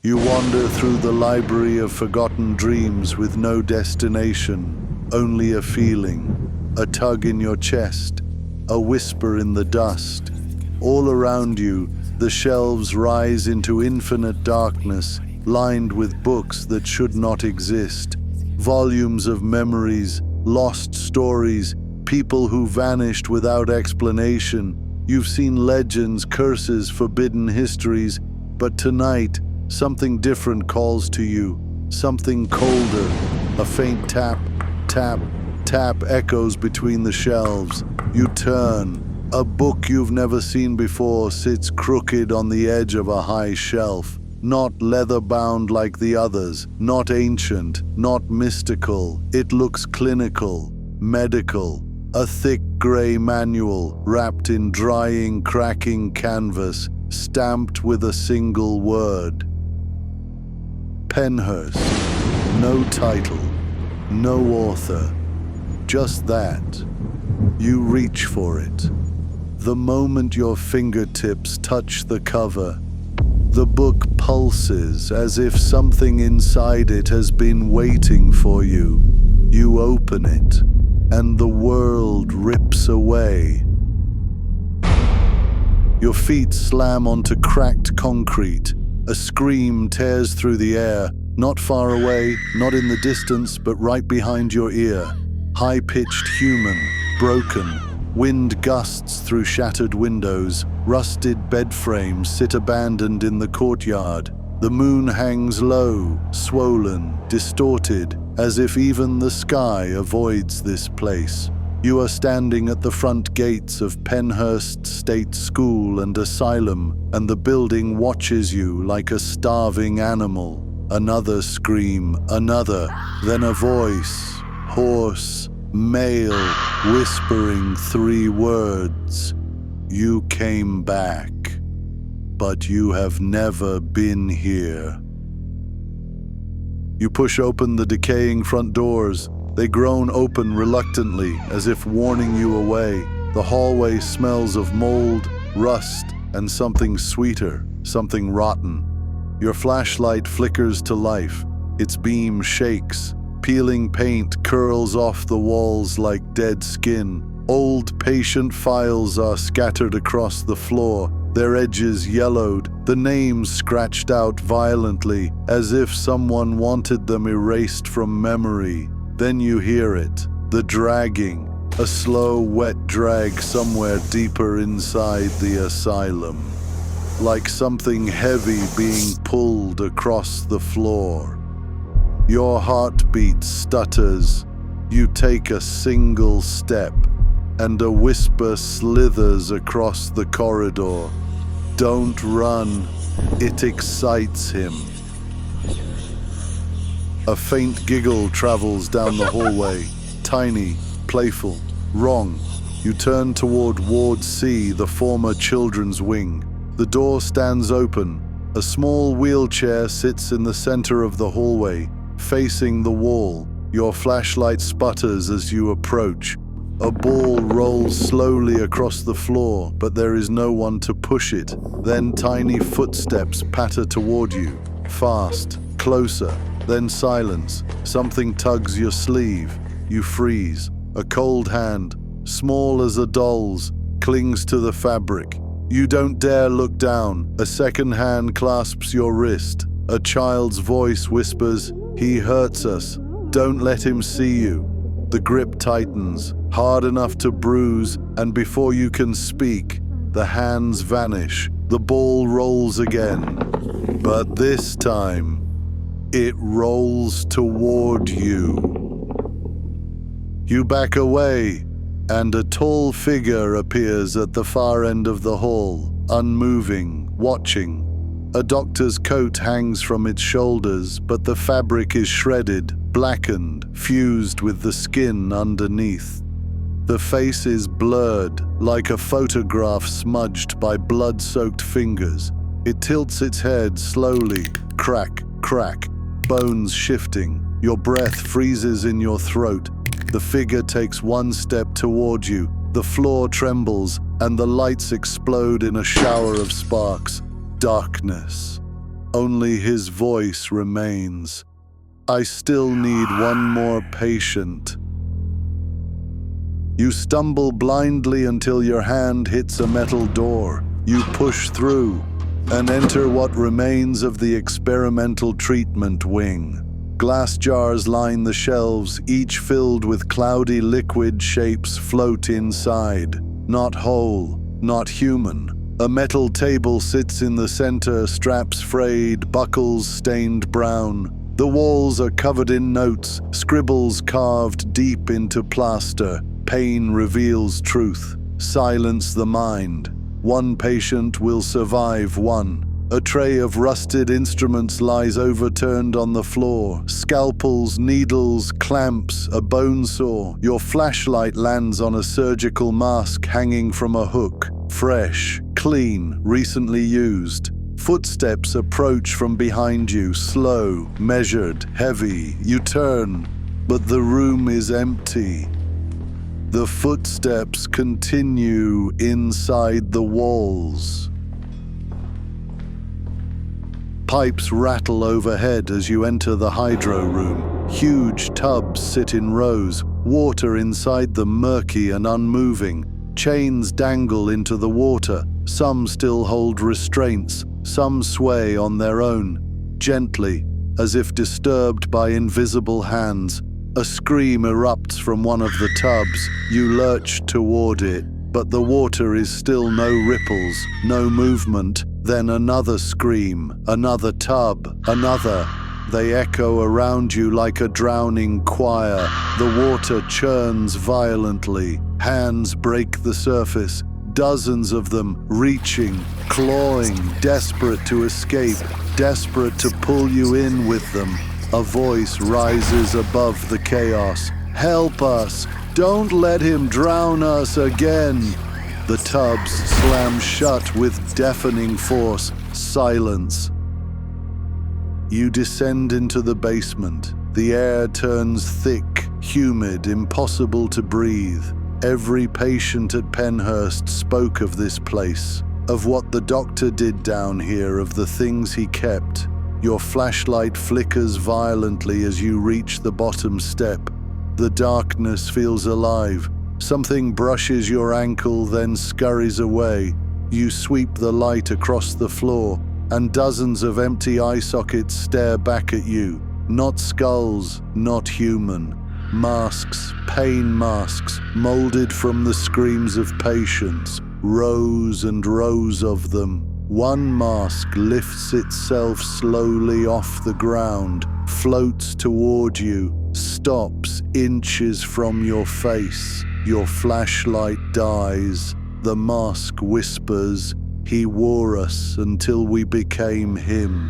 You wander through the library of forgotten dreams with no destination, only a feeling, a tug in your chest, a whisper in the dust. All around you, the shelves rise into infinite darkness, lined with books that should not exist. Volumes of memories, lost stories, people who vanished without explanation. You've seen legends, curses, forbidden histories, but tonight, something different calls to you, something colder. A faint tap, tap, tap echoes between the shelves. You turn. A book you've never seen before sits crooked on the edge of a high shelf. Not leather-bound like the others, not ancient, not mystical. It looks clinical, medical. A thick grey manual wrapped in drying, cracking canvas, stamped with a single word. Pennhurst. No title, no author, just that. You reach for it. The moment your fingertips touch the cover, the book pulses as if something inside it has been waiting for you. You open it, and the world rips away. Your feet slam onto cracked concrete. A scream tears through the air, not far away, not in the distance, but right behind your ear. High-pitched human, broken. Wind gusts through shattered windows. Rusted bed frames sit abandoned in the courtyard. The moon hangs low, swollen, distorted, as if even the sky avoids this place. You are standing at the front gates of Pennhurst State School and Asylum, and the building watches you like a starving animal. Another scream, another, then a voice, hoarse, male, whispering 3 words. You came back, but you have never been here. You push open the decaying front doors. They groan open reluctantly, as if warning you away. The hallway smells of mold, rust, and something sweeter, something rotten. Your flashlight flickers to life. Its beam shakes. Peeling paint curls off the walls like dead skin. Old patient files are scattered across the floor, their edges yellowed, the names scratched out violently, as if someone wanted them erased from memory. Then you hear it, the dragging, a slow, wet drag somewhere deeper inside the asylum, like something heavy being pulled across the floor. Your heartbeat stutters. You take a single step, and a whisper slithers across the corridor. Don't run. It excites him. A faint giggle travels down the hallway. Tiny, playful, wrong. You turn toward Ward C, the former children's wing. The door stands open. A small wheelchair sits in the center of the hallway, facing the wall. Your flashlight sputters as you approach. A ball rolls slowly across the floor, but there is no one to push it. Then tiny footsteps patter toward you. Fast, closer, then silence. Something tugs your sleeve. You freeze. A cold hand, small as a doll's, clings to the fabric. You don't dare look down. A second hand clasps your wrist. A child's voice whispers, "He hurts us. Don't let him see you." The grip tightens, hard enough to bruise, and before you can speak, the hands vanish. The ball rolls again. But this time, it rolls toward you. You back away, and a tall figure appears at the far end of the hall, unmoving, watching. A doctor's coat hangs from its shoulders, but the fabric is shredded, blackened, fused with the skin underneath. The face is blurred, like a photograph smudged by blood-soaked fingers. It tilts its head slowly, crack, crack, bones shifting. Your breath freezes in your throat. The figure takes one step toward you. The floor trembles, and the lights explode in a shower of sparks. Darkness. Only his voice remains. I still need one more patient. You stumble blindly until your hand hits a metal door. You push through and enter what remains of the experimental treatment wing. Glass jars line the shelves, each filled with cloudy liquid shapes float inside. Not whole, not human. A metal table sits in the center, straps frayed, buckles stained brown. The walls are covered in notes, scribbles carved deep into plaster. Pain reveals truth. Silence the mind. One patient will survive one. A tray of rusted instruments lies overturned on the floor. Scalpels, needles, clamps, a bone saw. Your flashlight lands on a surgical mask hanging from a hook. Fresh, clean, recently used. Footsteps approach from behind you, slow, measured, heavy. You turn, but the room is empty. The footsteps continue inside the walls. Pipes rattle overhead as you enter the hydro room. Huge tubs sit in rows, water inside them murky and unmoving. Chains dangle into the water. Some still hold restraints, some sway on their own. Gently, as if disturbed by invisible hands, a scream erupts from one of the tubs. You lurch toward it, but the water is still no ripples, no movement. Then another scream, another tub, another. They echo around you like a drowning choir. The water churns violently. Hands break the surface, dozens of them reaching, clawing, desperate to escape, desperate to pull you in with them. A voice rises above the chaos. Help us! Don't let him drown us again! The tubs slam shut with deafening force. Silence. You descend into the basement. The air turns thick, humid, impossible to breathe. Every patient at Pennhurst spoke of this place, of what the doctor did down here, of the things he kept. Your flashlight flickers violently as you reach the bottom step. The darkness feels alive. Something brushes your ankle, then scurries away. You sweep the light across the floor, and dozens of empty eye sockets stare back at you. Not skulls, not human. Masks, pain masks, molded from the screams of patients. Rows and rows of them. One mask lifts itself slowly off the ground, floats toward you, stops inches from your face. Your flashlight dies. The mask whispers, "He wore us until we became him."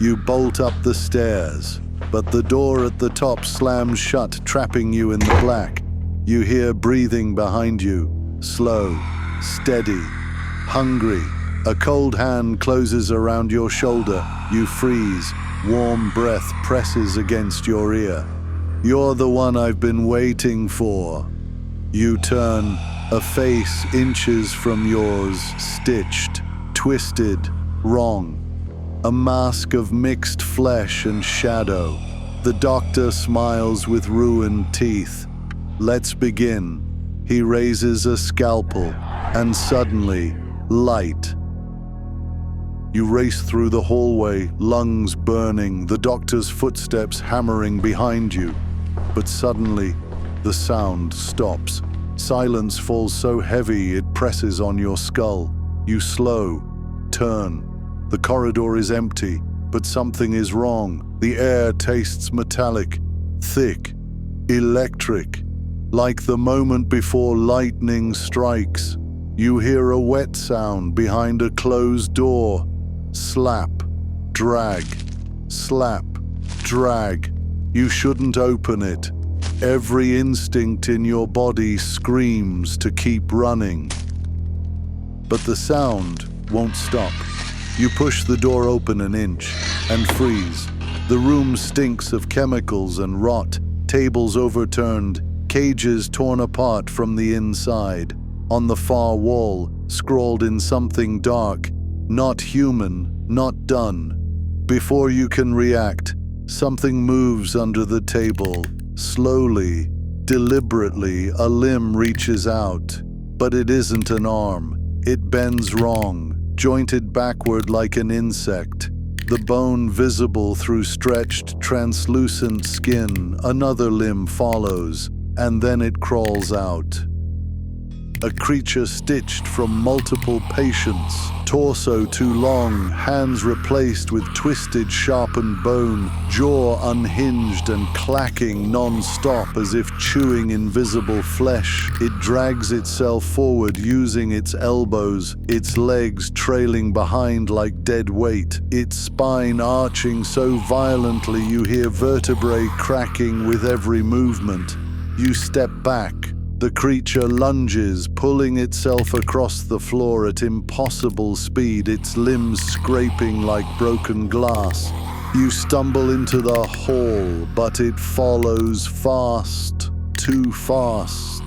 You bolt up the stairs, but the door at the top slams shut, trapping you in the black. You hear breathing behind you, slow, steady, hungry. A cold hand closes around your shoulder. You freeze. Warm breath presses against your ear. You're the one I've been waiting for. You turn, a face inches from yours, stitched, twisted, wrong. A mask of mixed flesh and shadow. The doctor smiles with ruined teeth. Let's begin. He raises a scalpel, and suddenly, light. You race through the hallway, lungs burning, the doctor's footsteps hammering behind you. But suddenly, the sound stops. Silence falls so heavy it presses on your skull. You slow, turn. The corridor is empty, but something is wrong. The air tastes metallic, thick, electric. Like the moment before lightning strikes, you hear a wet sound behind a closed door. Slap, drag, slap, drag. You shouldn't open it. Every instinct in your body screams to keep running. But the sound won't stop. You push the door open an inch and freeze. The room stinks of chemicals and rot, tables overturned, cages torn apart from the inside. On the far wall, scrawled in something dark, Not human, not done. Before you can react, something moves under the table. Slowly, deliberately, a limb reaches out. But it isn't an arm. It bends wrong, jointed backward like an insect. The bone visible through stretched, translucent skin. Another limb follows, and then it crawls out. A creature stitched from multiple patients, torso too long, hands replaced with twisted, sharpened bone, jaw unhinged and clacking non-stop as if chewing invisible flesh. It drags itself forward using its elbows, its legs trailing behind like dead weight, its spine arching so violently you hear vertebrae cracking with every movement. You step back. The creature lunges, pulling itself across the floor at impossible speed, its limbs scraping like broken glass. You stumble into the hall, but it follows fast, too fast.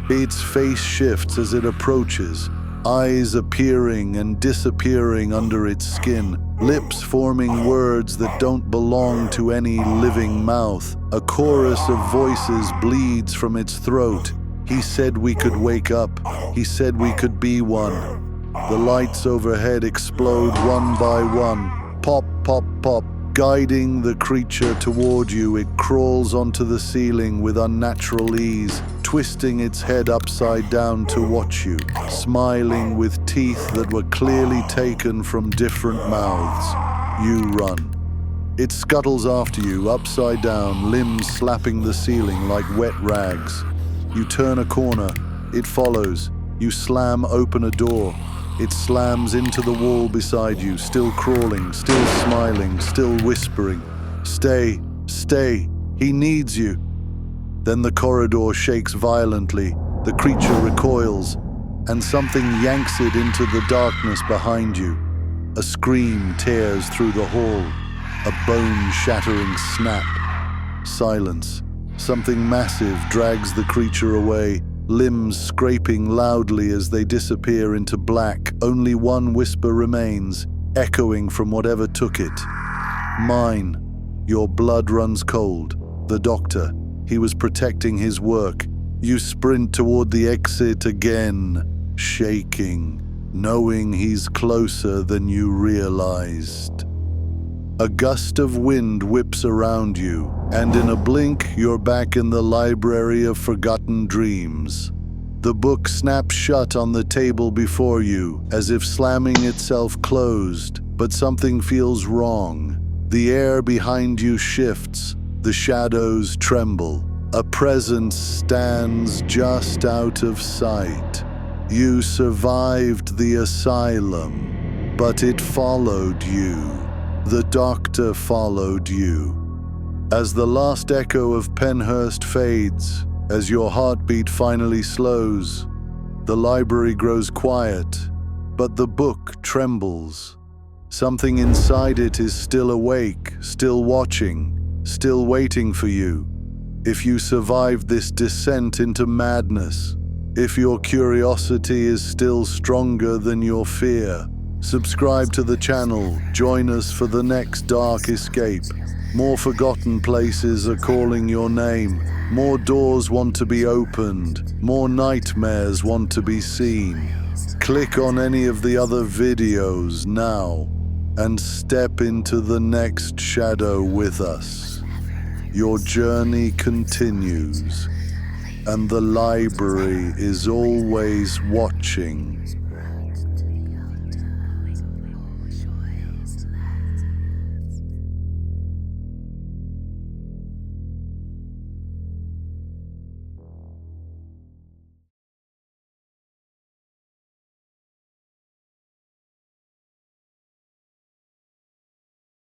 Its face shifts as it approaches, eyes appearing and disappearing under its skin, lips forming words that don't belong to any living mouth. A chorus of voices bleeds from its throat. He said we could wake up. He said we could be one. The lights overhead explode one by one. Pop, pop, pop. Guiding the creature toward you, it crawls onto the ceiling with unnatural ease, twisting its head upside down to watch you, smiling with teeth that were clearly taken from different mouths. You run. It scuttles after you, upside down, limbs slapping the ceiling like wet rags. You turn a corner. It follows. You slam open a door. It slams into the wall beside you, still crawling, still smiling, still whispering. Stay, stay, he needs you. Then the corridor shakes violently, the creature recoils, and something yanks it into the darkness behind you. A scream tears through the hall, a bone-shattering snap. Silence. Something massive drags the creature away, limbs scraping loudly as they disappear into black. Only one whisper remains, echoing from whatever took it. Mine. Your blood runs cold. The doctor. He was protecting his work. You sprint toward the exit again, shaking, knowing he's closer than you realized. A gust of wind whips around you, and in a blink, you're back in the library of forgotten dreams. The book snaps shut on the table before you, as if slamming itself closed, but something feels wrong. The air behind you shifts, the shadows tremble. A presence stands just out of sight. You survived the asylum, but it followed you. The doctor followed you. As the last echo of Pennhurst fades, as your heartbeat finally slows, the library grows quiet, but the book trembles. Something inside it is still awake, still watching, still waiting for you. If you survived this descent into madness, if your curiosity is still stronger than your fear, subscribe to the channel, join us for the next dark escape. More forgotten places are calling your name. More doors want to be opened. More nightmares want to be seen. Click on any of the other videos now and step into the next shadow with us. Your journey continues, and the library is always watching.